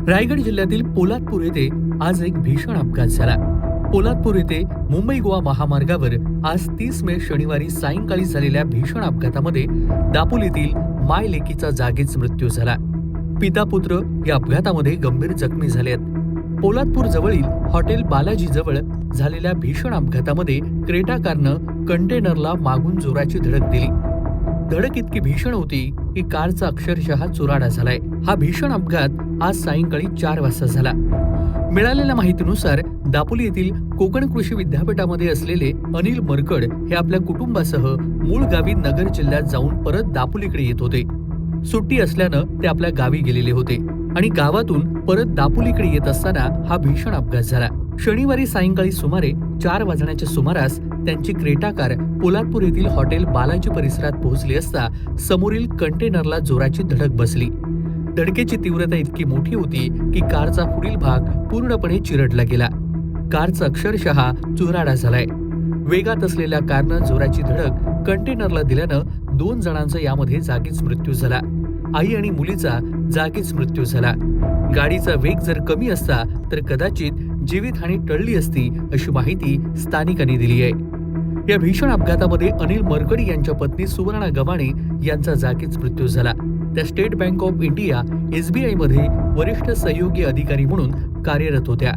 रायगड जिल्ह्यातील पोलादपूर येथे आज एक भीषण अपघात झाला। पोलादपूर येथे मुंबई गोवा महामार्गावर आज 30 मे शनिवारी सायंकाळी झालेल्या भीषण अपघातामध्ये दापोलीतील माय लेकीचा जागीच मृत्यू झाला। पिता पुत्र या अपघातामध्ये गंभीर जखमी झाले आहेत। पोलादपूर जवळील हॉटेल बालाजी जवळ झालेल्या भीषण अपघातामध्ये क्रेटा कारनं कंटेनरला मागून जोराची धडक दिली। धडक इतकी भीषण होती की कारचा अक्षरशः चुराडा झालाय। हा भीषण अपघात आज सायंकाळी 4 वाजता झाला। मिळालेल्या माहितीनुसार दापोली येथील कोकण कृषी विद्यापीठामध्ये असलेले अनिल मरकड हे आपल्या कुटुंबासह मूळ गावी नगर जिल्ह्यात जाऊन परत दापोलीकडे येत होते। सुट्टी असल्यानं ते आपल्या गावी गेलेले होते आणि गावातून परत दापोलीकडे येत असताना हा भीषण अपघात झाला। शनिवारी सायंकाळी सुमारे 4 वाजण्याच्या सुमारास त्यांची क्रेटा कार पोलादपूर येथील हॉटेल बालाजी परिसरात पोहोचली असता समोरील कंटेनरला जोराची धडक बसली। धडकेची तीव्रता इतकी मोठी होती की कारचा पुढील भाग पूर्णपणे चिरडला गेला। कारचा अक्षरशः चुराडा झालाय। वेगात असलेल्या कारनं जोराची धडक कंटेनरला दिल्यानं 2 जणांचा यामध्ये जागीच मृत्यू झाला। आई आणि मुलीचा जागीच मृत्यू झाला। गाडीचा वेग जर कमी असता तर कदाचित जीवितहानी टळली असती, अशी माहिती स्थानिकांनी दिली आहे। या भीषण अपघातामध्ये अनिल मरकडी यांच्या पत्नी सुवर्णा गव्हाणे यांचा जागीच मृत्यू झाला। त्या state bank of India SBI मध्ये वरिष्ठ सहयोगी अधिकारी म्हणून कार्यरत होत्या।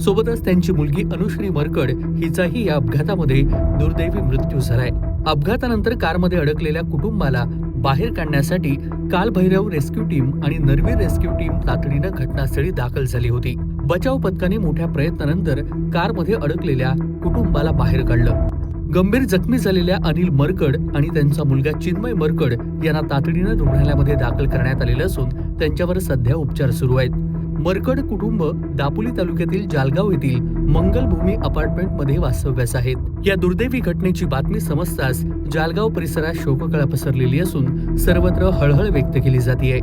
सोबतच त्यांची मुलगी अनुश्री मरकड हिचाही या अपघातामध्ये दुर्दैवी मृत्यू झालाय। अपघातानंतर कारमध्ये अडकलेल्या कुटुंबाला बाहेर काढण्यासाठी कालभैरव रेस्क्यू टीम आणि नरवीर रेस्क्यू टीम तातडीनं घटनास्थळी दाखल झाली होती। बचाव पथकाने मोठ्या प्रयत्नानंतर कारमध्ये अडकलेल्या कुटुंबाला बाहेर काढलं। गंभीर जखमी झालेल्या अनिल मरकड आणि त्यांचा मुलगा चिन्मय मरकड यांना तातडीनं रुग्णालयामध्ये दाखल करण्यात आलेलं असून त्यांच्यावर सध्या उपचार सुरू आहेत। मरकड कुटुंब दापोली तालुक्यातील जालगाव येथील मंगलभूमी अपार्टमेंटमध्ये वास्तव्यास आहेत। या दुर्दैवी घटनेची बातमी समजताच जालगाव परिसरात शोककळा पसरलेली असून सर्वत्र हळहळ व्यक्त केली जाते।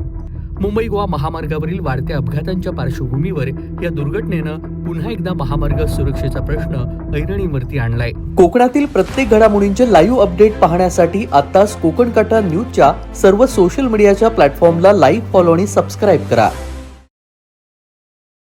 मुंबई गोवा महामार्गावरील वाढत्या अपघातांच्या पार्श्वभूमीवर या दुर्घटनेनं पुन्हा एकदा महामार्ग सुरक्षेचा प्रश्न ऐरणीवरती आणलाय। कोकणातील प्रत्येक घडामोडींचे लाईव्ह अपडेट पाहण्यासाठी आताच कोकण कटा न्यूजच्या सर्व सोशल मीडियाच्या प्लॅटफॉर्मला लाईक, फॉलो आणि सबस्क्राईब करा।